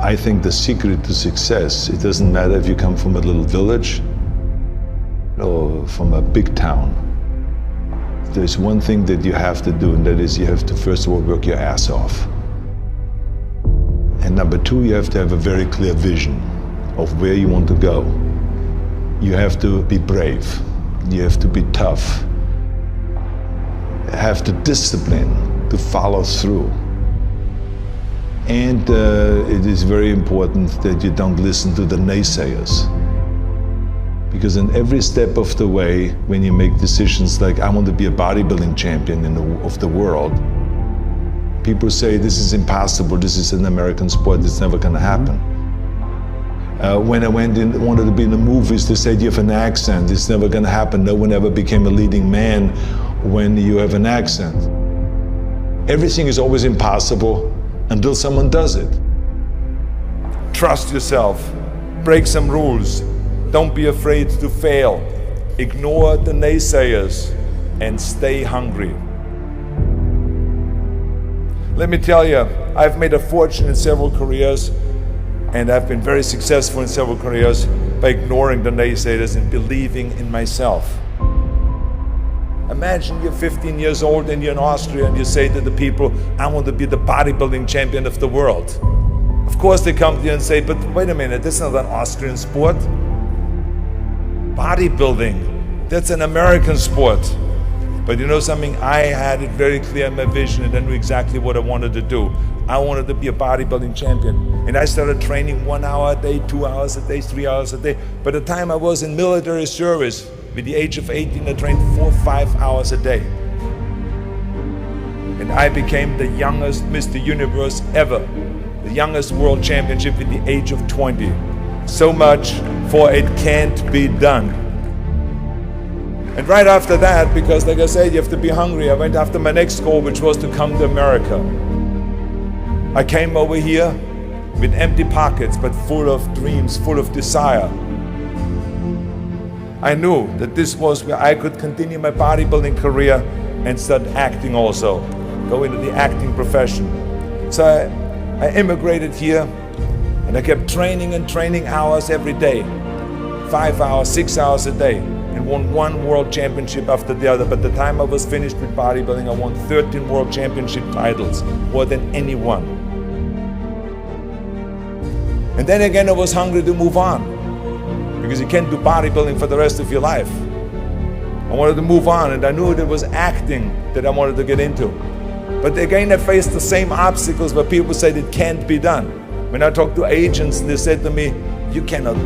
I think the secret to success, it doesn't matter if you come from a little village or from a big town. There's one thing that you have to do, and that is you have to first of all work your ass off. And number two, you have to have a very clear vision of where you want to go. You have to be brave. You have to be tough. Have the discipline to follow through. And it is very important that you don't listen to the naysayers. Because in every step of the way, when you make decisions like, I want to be a bodybuilding champion of the world, people say, this is impossible, this is an American sport, it's never going to happen. When I wanted to be in the movies, they said, you have an accent, it's never going to happen. No one ever became a leading man when you have an accent. Everything is always impossible until someone does it. Trust yourself, break some rules, don't be afraid to fail, ignore the naysayers, and stay hungry. Let me tell you, I've made a fortune in several careers, and I've been very successful in several careers by ignoring the naysayers and believing in myself. Imagine you're 15 years old and you're in Austria and you say to the people, I want to be the bodybuilding champion of the world. Of course they come to you and say, but wait a minute, this is not an Austrian sport. Bodybuilding, that's an American sport. But you know something, I had it very clear in my vision and I knew exactly what I wanted to do. I wanted to be a bodybuilding champion. And I started training 1 hour a day, 2 hours a day, 3 hours a day. By the time I was in military service, with the age of 18, I trained 4 or 5 hours a day. And I became the youngest Mr. Universe ever. The youngest world championship at the age of 20. So much for it can't be done. And right after that, because like I said, you have to be hungry, I went after my next goal, which was to come to America. I came over here with empty pockets, but full of dreams, full of desire. I knew that this was where I could continue my bodybuilding career and start acting also, go into the acting profession. So I immigrated here and I kept training and training hours every day, 5 hours, 6 hours a day, and won 1 world championship after the other. By the time I was finished with bodybuilding, I won 13 world championship titles, more than anyone. And then again, I was hungry to move on, because you can't do bodybuilding for the rest of your life. I wanted to move on, and I knew it was acting that I wanted to get into. But again, I faced the same obstacles where people said it can't be done. When I talked to agents, they said to me, you cannot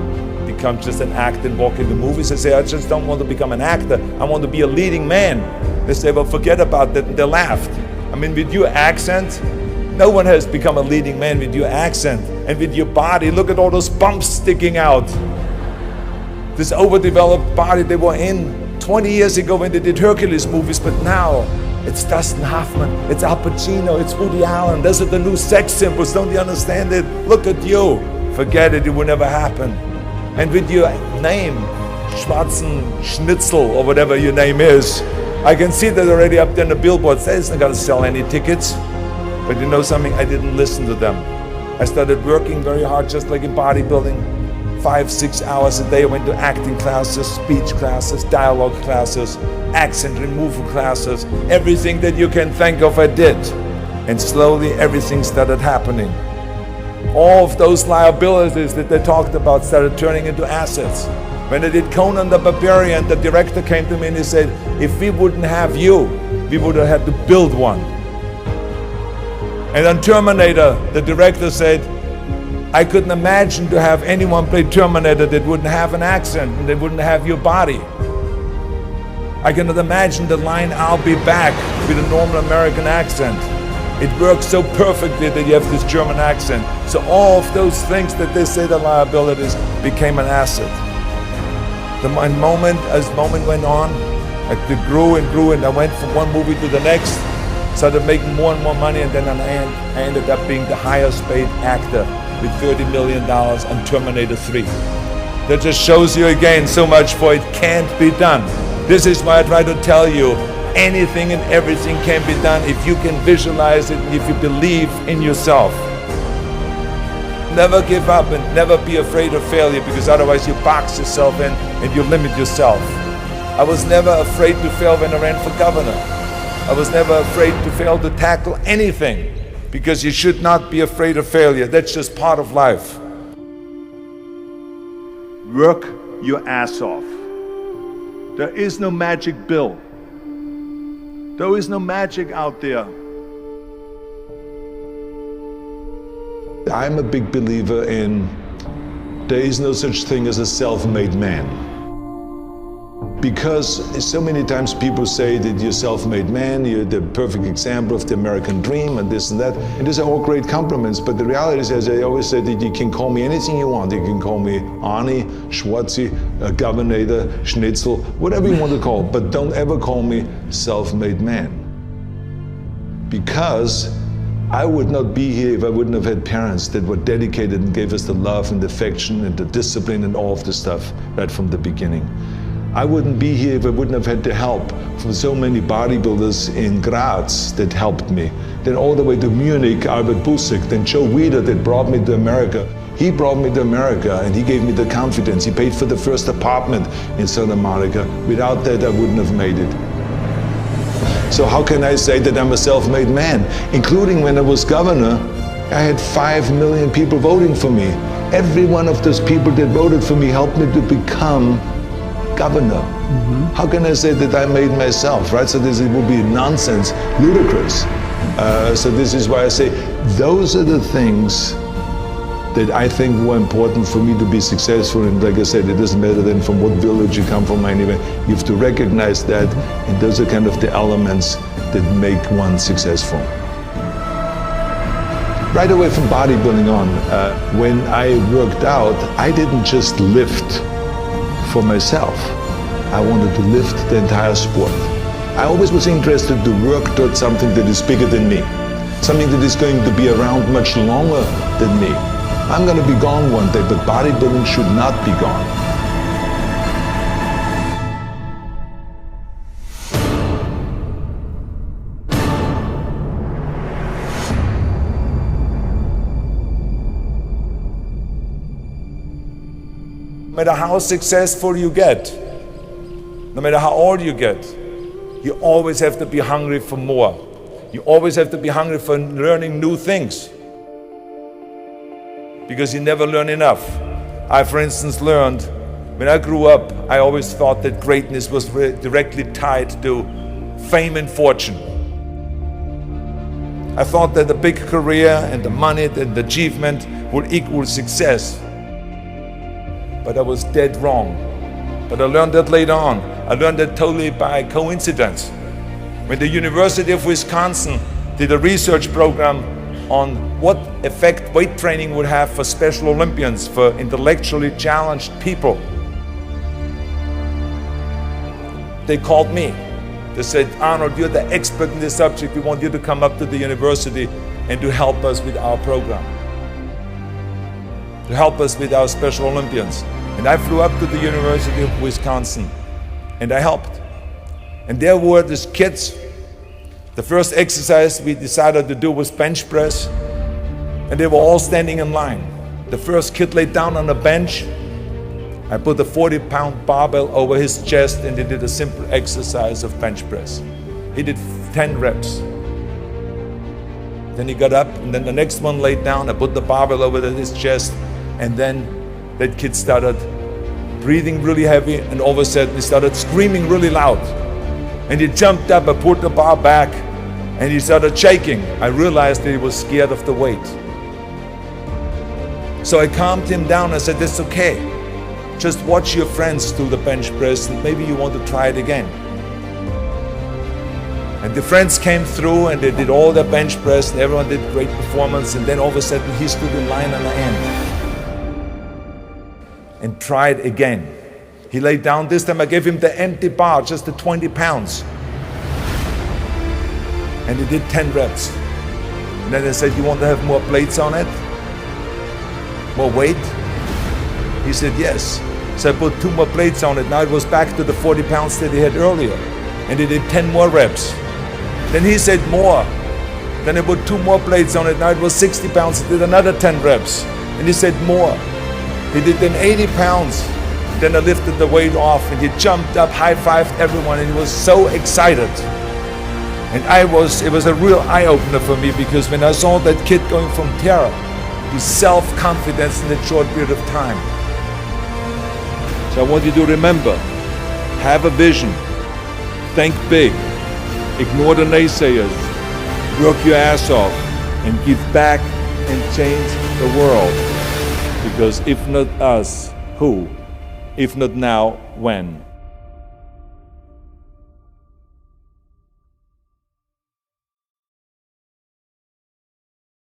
become just an actor and walk into movies. I say, I just don't want to become an actor. I want to be a leading man. They say, well, forget about that, and they laughed. I mean, with your accent, no one has become a leading man with your accent. And with your body, look at all those bumps sticking out. This overdeveloped body they were in 20 years ago when they did Hercules movies, but now it's Dustin Hoffman, it's Al Pacino, it's Woody Allen. Those are the new sex symbols, don't you understand it? Look at you. Forget it, it will never happen. And with your name, Schwarzenschnitzel, or whatever your name is, I can see that already up there on the billboards. That isn't gonna sell any tickets. But you know something, I didn't listen to them. I started working very hard, just like in bodybuilding. 5, 6 hours a day. I went to acting classes, speech classes, dialogue classes, accent removal classes. Everything that you can think of, I did. And slowly everything started happening. All of those liabilities that they talked about started turning into assets. When I did Conan the Barbarian, the director came to me and he said, if we wouldn't have you, we would have had to build one. And on Terminator, the director said, I couldn't imagine to have anyone play Terminator that wouldn't have an accent and that wouldn't have your body. I cannot imagine the line, I'll be back, with a normal American accent. It works so perfectly that you have this German accent. So all of those things that they say the liabilities became an asset. As moment went on, it grew and grew, and I went from one movie to the next, started making more and more money, and then I ended up being the highest paid actor with $30 million on Terminator 3. That just shows you again so much for it can't be done. This is why I try to tell you, anything and everything can be done if you can visualize it and if you believe in yourself. never give up and never be afraid of failure, because otherwise you box yourself in and you limit yourself. I was never afraid to fail when I ran for governor. I was never afraid to fail to tackle anything, because you should not be afraid of failure. That's just part of life. Work your ass off. There is no magic pill. There is no magic out there. I'm a big believer in there is no such thing as a self-made man. Because so many times people say that you're a self-made man, you're the perfect example of the American dream and this and that. And these are all great compliments, but the reality is, as I always say, that you can call me anything you want. You can call me Arnie, Schwarzi, Governor, Schnitzel, whatever you want to call, but don't ever call me self-made man. Because I would not be here if I wouldn't have had parents that were dedicated and gave us the love and the affection and the discipline and all of the stuff right from the beginning. I wouldn't be here if I wouldn't have had the help from so many bodybuilders in Graz that helped me. Then all the way to Munich, Albert Busek, then Joe Weider that brought me to America. He brought me to America and he gave me the confidence. He paid for the first apartment in South America. Without that, I wouldn't have made it. So how can I say that I'm a self-made man? Including when I was governor, I had 5 million people voting for me. Every one of those people that voted for me helped me to become governor. How can I say that I made myself, right? So this would be nonsense, ludicrous. So this is why I say those are the things that I think were important for me to be successful. And like I said, it doesn't matter then from what village you come from anyway. You have to recognize that, and those are kind of the elements that make one successful. Right away from bodybuilding on, when I worked out, I didn't just lift for myself. I wanted to lift the entire sport. I always was interested to work towards something that is bigger than me, something that is going to be around much longer than me. I'm going to be gone one day, but bodybuilding should not be gone. No matter how successful you get, no matter how old you get, you always have to be hungry for more. You always have to be hungry for learning new things, because you never learn enough. I, for instance, learned when I grew up, I always thought that greatness was directly tied to fame and fortune. I thought that the big career and the money and the achievement would equal success. But I was dead wrong. But I learned that later on. I learned that totally by coincidence. When the University of Wisconsin did a research program on what effect weight training would have for Special Olympians, for intellectually challenged people, they called me. They said, Arnold, you're the expert in this subject. We want you to come up to the university and to help us with our program, to help us with our Special Olympians. And I flew up to the University of Wisconsin and I helped. And there were these kids. The first exercise we decided to do was bench press, and they were all standing in line. The first kid laid down on a bench. I put a 40-pound barbell over his chest and he did a simple exercise of bench press. He did 10 reps. Then he got up, and then the next one laid down. I put the barbell over his chest, and then that kid started breathing really heavy, and all of a sudden he started screaming really loud. And he jumped up, I put the bar back, and he started shaking. I realized that he was scared of the weight. So I calmed him down. I said, "That's okay. Just watch your friends do the bench press, and maybe you want to try it again." And the friends came through and they did all their bench press, and everyone did great performance. And then all of a sudden he stood in line on the end and tried again. He laid down. This time I gave him the empty bar, just the 20 pounds. And he did 10 reps. And then I said, "You want to have more plates on it? More weight?" He said, "Yes." So I put 2 more plates on it. Now it was back to the 40 pounds that he had earlier. And he did 10 more reps. Then he said more. Then I put 2 more plates on it. Now it was 60 pounds. He did another 10 reps. And he said, more. He did then 80 pounds. Then I lifted the weight off and he jumped up, high-fived everyone, and he was so excited. And it was a real eye-opener for me, because when I saw that kid going from terror to self-confidence in a short period of time. So I want you to remember, have a vision, think big, ignore the naysayers, work your ass off, and give back and change the world. Because if not us, who? If not now, when?